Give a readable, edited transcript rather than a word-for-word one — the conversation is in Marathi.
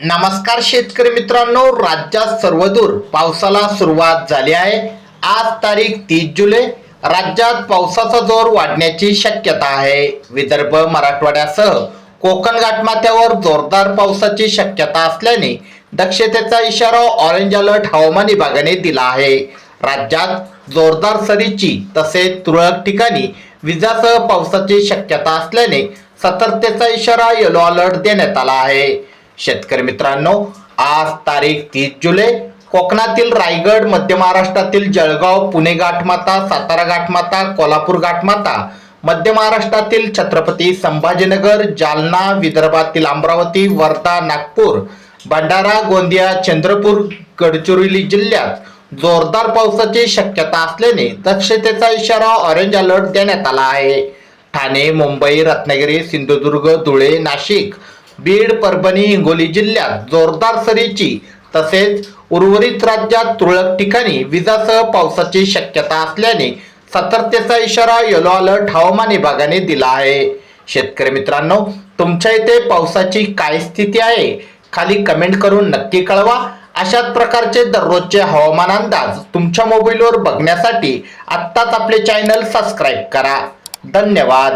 नमस्कार शेतकरी मित्रांनो, राज्यात सर्वदूर पावसाला सुरुवात झाली आहे। आज तारीख 30 जुलै। राज्यात पावसाचा जोर वाढण्याची शक्यता आहे। विदर्भ, मराठवाड्यासह कोकण घाटमाथ्यावर जोरदार पावसाची शक्यता असल्याने दक्षतेचा इशारा ऑरेंज अलर्ट हवामान विभागाने दिला आहे। राज्यात जोरदार सरीची तसेच तुरळक ठिकाणी विजांसह पावसाची शक्यता असल्याने सतर्कतेचा इशारा येलो अलर्ट देण्यात आला आहे। शेतकरी मित्रांनो, आज तारीख 30 जुलै। कोकणातील रायगड, मध्य महाराष्ट्रातील जळगाव, पुणे घाटमाथा, सातारा घाटमाथा, कोल्हापूर घाटमाथा, मध्य महाराष्ट्रातील छत्रपती संभाजीनगर, जालना, विदर्भातील अमरावती, वर्धा, नागपूर, भंडारा, गोंदिया, चंद्रपूर, गडचिरोली जिल्ह्यात जोरदार पावसाची शक्यता असल्याने दक्षतेचा इशारा ऑरेंज अलर्ट देण्यात आला आहे। ठाणे, मुंबई, रत्नागिरी, सिंधुदुर्ग, धुळे, नाशिक, बीड, परभणी, हिंगोली जिल्ह्यात जोरदार सरीची तसेच उर्वरित राज्यात तुरळक ठिकाणी विजांसह पावसाची शक्यता असल्याने सतर्कतेचा इशारा येलो अलर्ट हवामान विभागाने दिला आहे। शेतकरी मित्रांनो, तुमच्या इथे पावसाची काय स्थिती आहे खाली कमेंट करून नक्की कळवा। अशाच प्रकारचे दररोजचे हवामान अंदाज तुमच्या मोबाईलवर बघण्यासाठी आत्ताच आपले चॅनल सबस्क्राईब करा। धन्यवाद।